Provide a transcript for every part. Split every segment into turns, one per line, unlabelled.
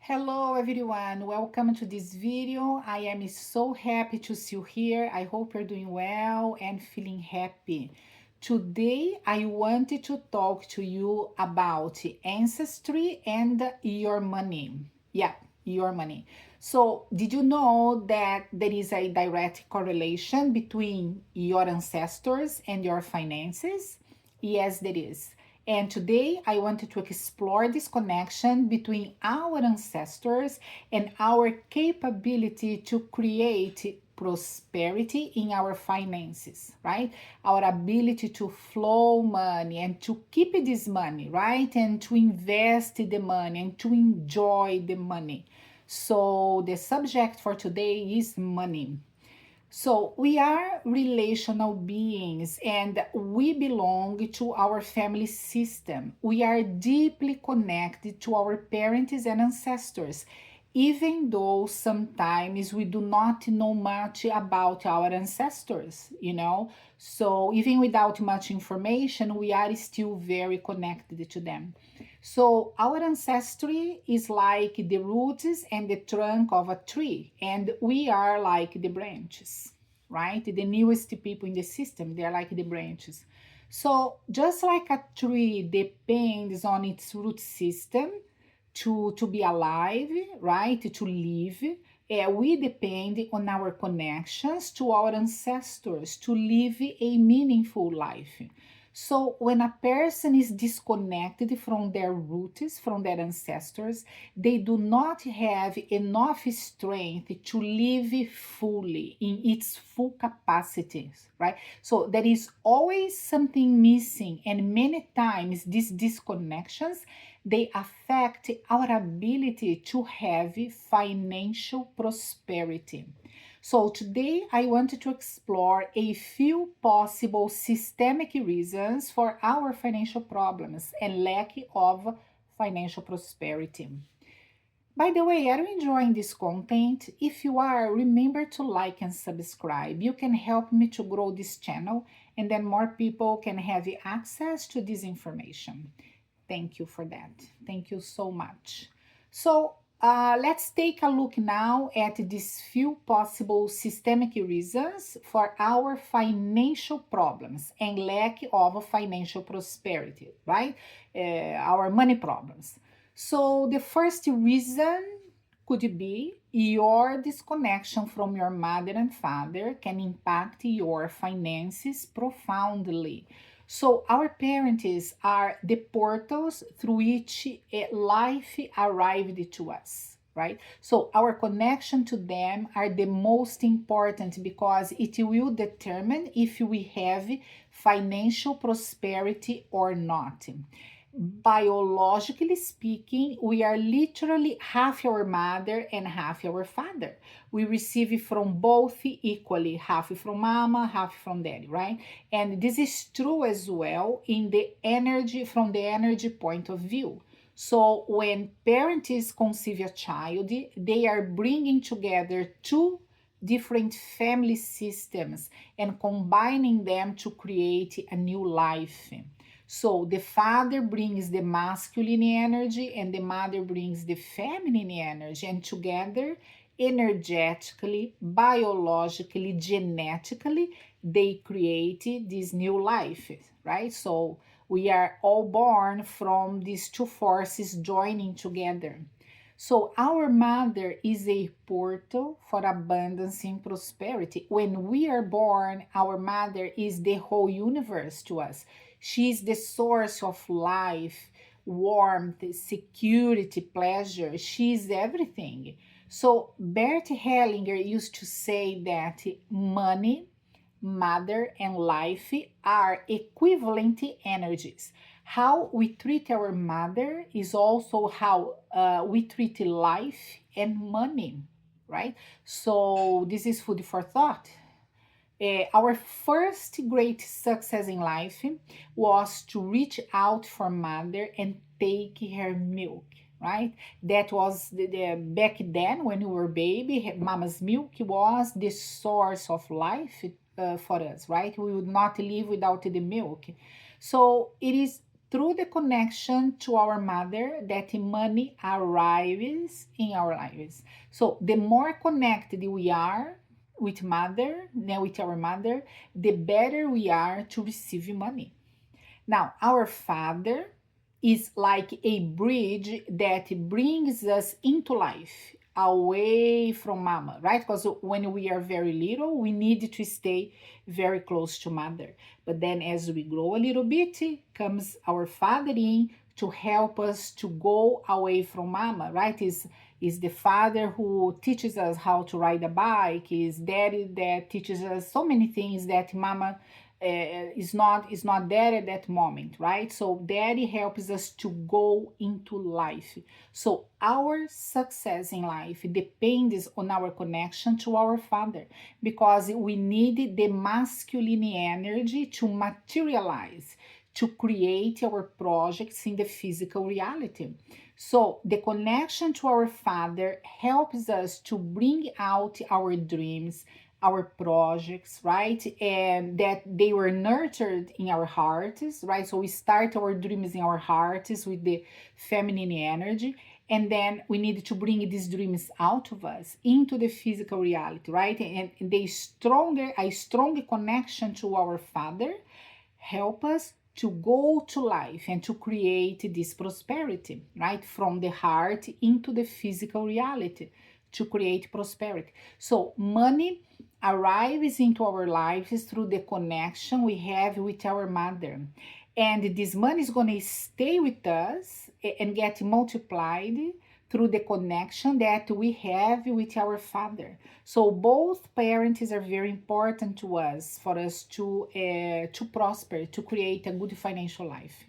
Hello everyone, welcome to this video. I am so happy to see you here. I hope you're doing well and feeling happy. Today I wanted to talk to you about ancestry and your money. Yeah, your money. So, did you know that there is a direct correlation between your ancestors and your finances? Yes, there is. And today I wanted to explore this connection between our ancestors and our capability to create prosperity in our finances, right? Our ability to flow money and to keep this money, right? And to invest the money and to enjoy the money. So the subject for today is money. So, we are relational beings and we belong to our family system. We are deeply connected to our parents and ancestors, even though sometimes we do not know much about our ancestors. So, even without much information, we are still very connected to them. So, our ancestry is like the roots and the trunk of a tree, and we are like the branches, right? The newest people in the system, they are like the branches. So, just like a tree depends on its root system to be alive, right? To live. We depend on our connections to our ancestors to live a meaningful life. So, when a person is disconnected from their roots, from their ancestors, they do not have enough strength to live fully in its full capacities, right? So, there is always something missing, and many times these disconnections they affect our ability to have financial prosperity. So, today I wanted to explore a few possible systemic reasons for our financial problems and lack of financial prosperity. By the way, are you enjoying this content? If you are, remember to like and subscribe. You can help me to grow this channel and then more people can have access to this information. Thank you for that. Thank you so much. So, let's take a look now at these few possible systemic reasons for our financial problems and lack of financial prosperity, right? Our money problems. So, the first reason could be your disconnection from your mother and father can impact your finances profoundly. So, our parents are the portals through which life arrived to us, right? So, our connection to them are the most important because it will determine if we have financial prosperity or not. Biologically speaking, we are literally half our mother and half our father. We receive from both equally, half from mama, half from daddy, right? And this is true as well in the energy, from the energy point of view. So when parents conceive a child, they are bringing together two different family systems and combining them to create a new life. So the father brings the masculine energy and the mother brings the feminine energy, and together, energetically, biologically, genetically, they create this new life, right? So we are all born from these two forces joining together. So our mother is a portal for abundance and prosperity. When we are born, our mother is the whole universe to us. She is the source of life, warmth, security, pleasure. She is everything. So Bert Hellinger used to say that money, mother, and life are equivalent energies. How we treat our mother is also how we treat life and money, right? So this is food for thought. Our first great success in life was to reach out for mother and take her milk, right? That was back then when we were baby. Mama's milk was the source of life for us, right? We would not live without the milk. So it is through the connection to our mother that money arrives in our lives. So the more connected we are with mother, with our mother, the better we are to receive money. Now, our Father is like a bridge that brings us into life, away from mama, right? Because when we are very little, we need to stay very close to mother. But then as we grow a little bit, comes our Father in to help us to go away from mama, right? Is the father who teaches us how to ride a bike, is daddy that teaches us so many things that mama is not there at that moment, right? So daddy helps us to go into life. So our success in life depends on our connection to our father, because we need the masculine energy to materialize, to create our projects in the physical reality. So the connection to our father helps us to bring out our dreams, our projects, right? And that they were nurtured in our hearts, right? So we start our dreams in our hearts with the feminine energy. And then we need to bring these dreams out of us into the physical reality, right? And a stronger connection to our father help us to go to life and to create this prosperity, right? From the heart into the physical reality to create prosperity. So money arrives into our lives through the connection we have with our mother. And this money is going to stay with us and get multiplied through the connection that we have with our father. So both parents are very important to us, for us to prosper, to create a good financial life.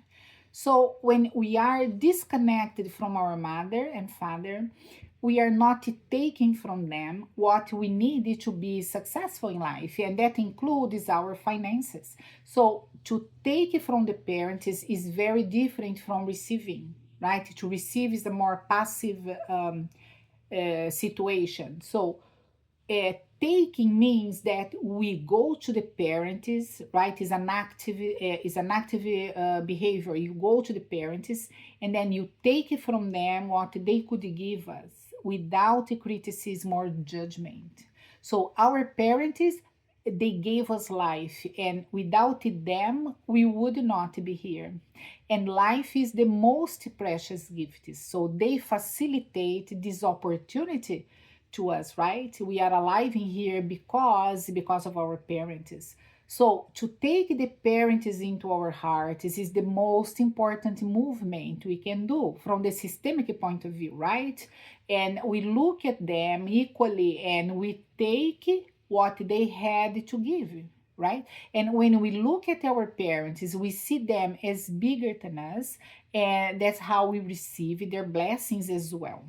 So when we are disconnected from our mother and father, we are not taking from them what we need to be successful in life, and that includes our finances. So to take from the parents is very different from receiving, right? To receive is a more passive situation. So taking means that we go to the parents, right? Is an active behavior. You go to the parents and then you take from them what they could give us without criticism or judgment. So our parents, they gave us life, and without them we would not be here. And life is the most precious gift, so they facilitate this opportunity to us, right? We are alive in here because of our parents. So to take the parents into our hearts is the most important movement we can do from the systemic point of view, right? And we look at them equally and we take what they had to give, right? And when we look at our parents, we see them as bigger than us, and that's how we receive their blessings as well.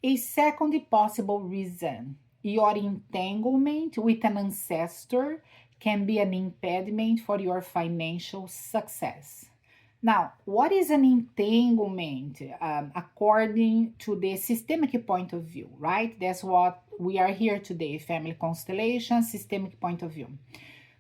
A second possible reason: your entanglement with an ancestor can be an impediment for your financial success. Now, what is an entanglement according to the systemic point of view, right? That's what we are here today: family constellation, systemic point of view.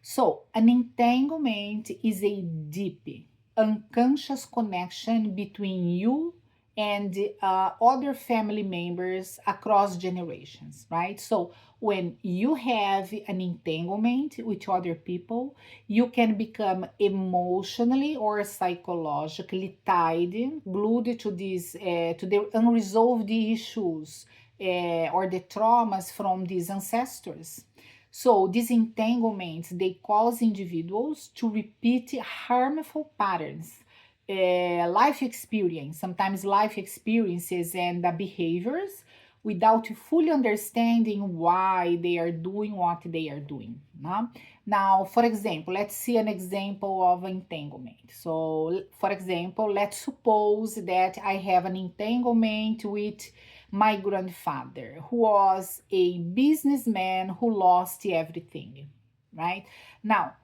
So, an entanglement is a deep, unconscious connection between you and other family members across generations, right? So, when you have an entanglement with other people, you can become emotionally or psychologically tied, glued to to the unresolved issues or the traumas from these ancestors. So these entanglements, they cause individuals to repeat harmful patterns, life experience, sometimes life experiences and behaviors, without fully understanding why they are doing what they are doing. No? Now, for example, let's see an example of entanglement. So, for example, let's suppose that I have an entanglement with my grandfather, who was a businessman who lost everything, right? Now,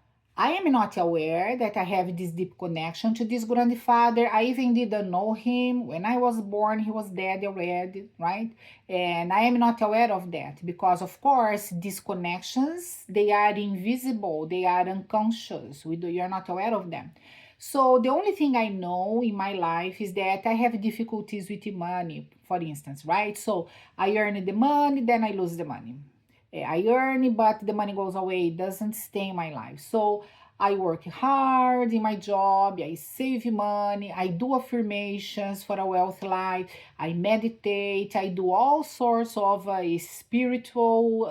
I am not aware that I have this deep connection to this grandfather. I even didn't know him. When I was born, he was dead already, right? And I am not aware of that because, of course, these connections, they are invisible, they are unconscious. You're not aware of them. So the only thing I know in my life is that I have difficulties with the money, for instance, right? So I earn the money, then I lose the money. I earn it, but the money goes away, it doesn't stay in my life. So I work hard in my job, I save money, I do affirmations for a wealthy life, I meditate, I do all sorts of spiritual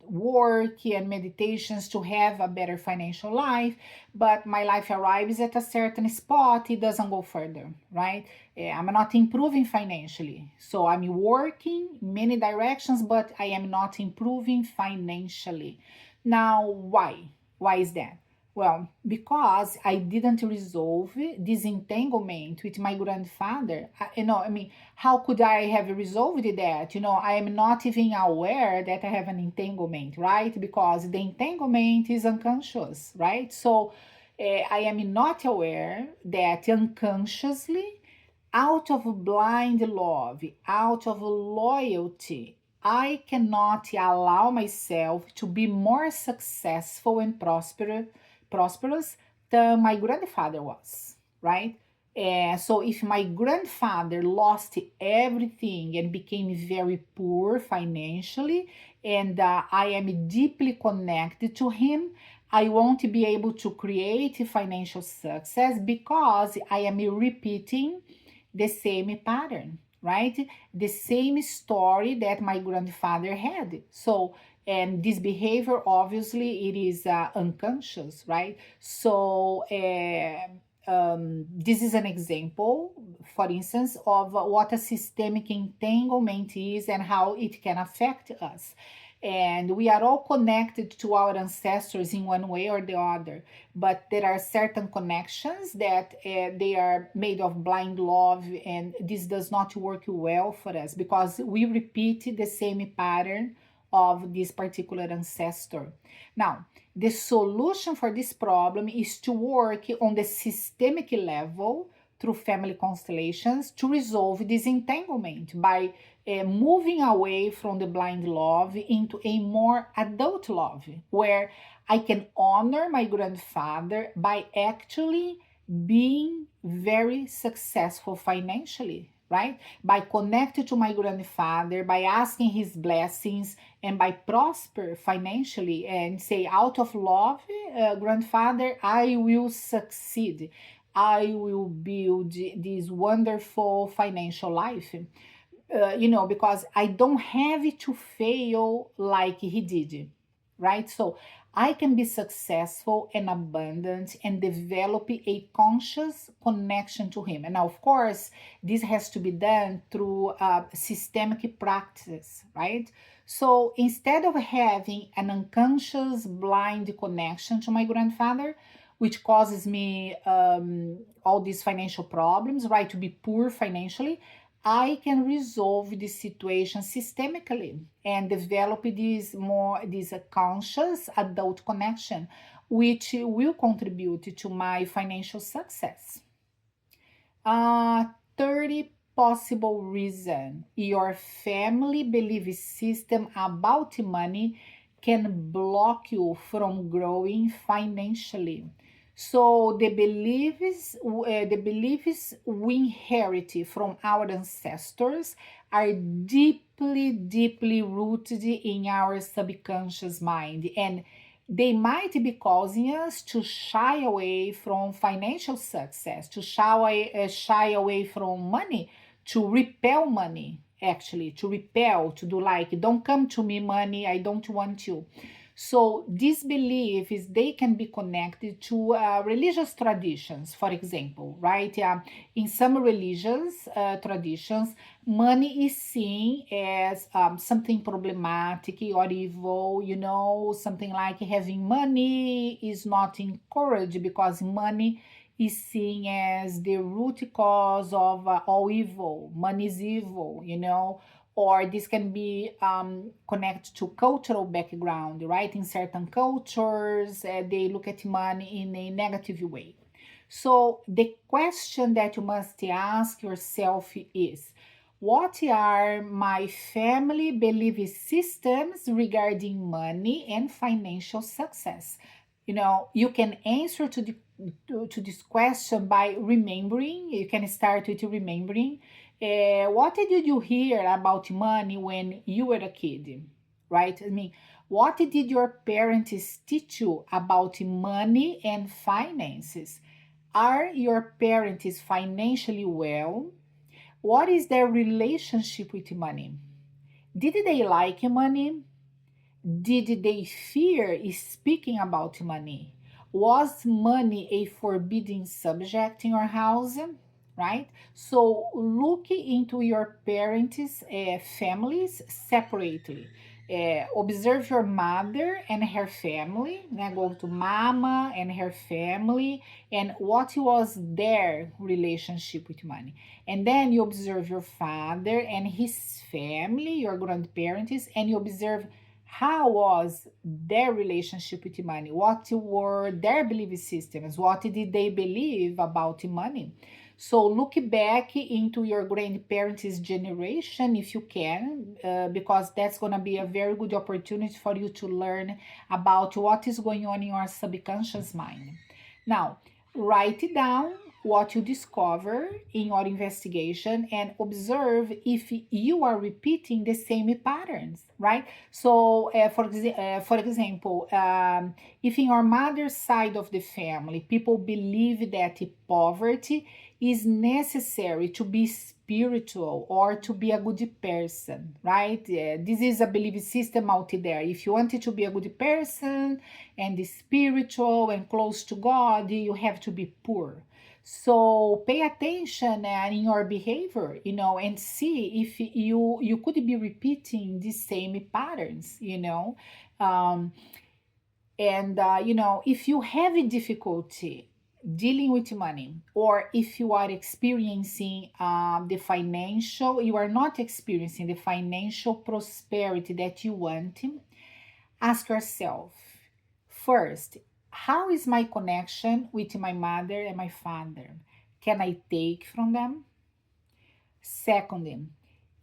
work and meditations to have a better financial life. But my life arrives at a certain spot, it doesn't go further, right? I'm not improving financially. So I'm working many directions, but I am not improving financially. Now, why? Why is that? Well, because I didn't resolve this entanglement with my grandfather. How could I have resolved that? I am not even aware that I have an entanglement, right? Because the entanglement is unconscious, right? So I am not aware that unconsciously, out of blind love, out of loyalty, I cannot allow myself to be more successful and prosperous than my grandfather was, right? So if my grandfather lost everything and became very poor financially, and I am deeply connected to him, I won't be able to create financial success because I am repeating the same pattern, right? The same story that my grandfather had. So, and this behavior, obviously, it is unconscious, right? So, this is an example, for instance, of what a systemic entanglement is and how it can affect us. And we are all connected to our ancestors in one way or the other, but there are certain connections that they are made of blind love, and this does not work well for us because we repeat the same pattern of this particular ancestor. Now, the solution for this problem is to work on the systemic level through family constellations to resolve this entanglement by moving away from the blind love into a more adult love where I can honor my grandfather by actually being very successful financially, right? By connecting to my grandfather, by asking his blessings, and by prosper financially and say, out of love, grandfather, I will succeed. I will build this wonderful financial life. Because I don't have to fail like he did, right? So I can be successful and abundant and develop a conscious connection to him. And now, of course, this has to be done through systemic practice, right? So instead of having an unconscious blind connection to my grandfather, which causes me all these financial problems, right? To be poor financially, I can resolve this situation systemically and develop this conscious adult connection, which will contribute to my financial success. Uh, 30 possible reason your family belief system about money can block you from growing financially. So the beliefs we inherit from our ancestors are deeply, deeply rooted in our subconscious mind, and they might be causing us to shy away from financial success, to shy away from money, to repel money, actually, to repel, to do like, don't come to me, money, I don't want you. So these beliefs, they can be connected to religious traditions, for example, right? In some religious traditions, money is seen as something problematic or evil, something like having money is not encouraged because money is seen as the root cause of all evil. Money is evil, or this can be connected to cultural background, right? In certain cultures, they look at money in a negative way. So the question that you must ask yourself is, what are my family belief systems regarding money and financial success? You can answer to to this question by remembering. You can start with remembering. What did you hear about money when you were a kid? Right? I mean, what did your parents teach you about money and finances? Are your parents financially well? What is their relationship with money? Did they like money? Did they fear speaking about money? Was money a forbidden subject in your house? Right? So look into your parents' families separately. Observe your mother and her family. Go to mama and her family, and what was their relationship with money. And then you observe your father and his family, your grandparents, and you observe how was their relationship with money, what were their belief systems, what did they believe about money. So look back into your grandparents generation if you can, because that's going to be a very good opportunity for you to learn about what is going on in your subconscious mind. Now, write it down what you discover in your investigation and observe if you are repeating the same patterns, right? So, for example, if in your mother's side of the family, people believe that poverty is necessary to be spiritual or to be a good person, right? This is a belief system out there. If you wanted to be a good person and spiritual and close to God, you have to be poor. So pay attention in your behavior, and see if you could be repeating the same patterns, um, and if you have a difficulty dealing with money, or if you are experiencing you are not experiencing the financial prosperity that you want, ask yourself first, how is my connection with my mother and my father? Can I take from them? Secondly,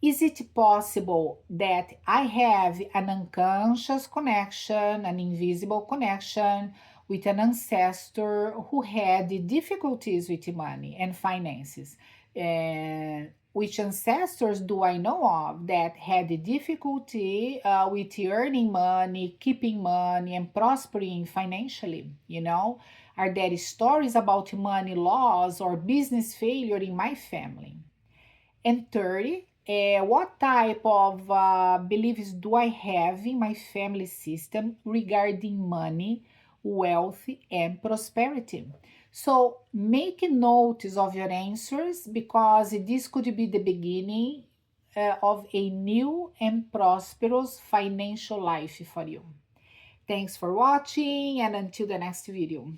is it possible that I have an unconscious connection, an invisible connection with an ancestor who had difficulties with money and finances? Which ancestors do I know of that had difficulty with earning money, keeping money, and prospering financially? Are there stories about money loss or business failure in my family? And third, what type of beliefs do I have in my family system regarding money, wealth, and prosperity? So make notes of your answers, because this could be the beginning of a new and prosperous financial life for you. Thanks for watching, and until the next video.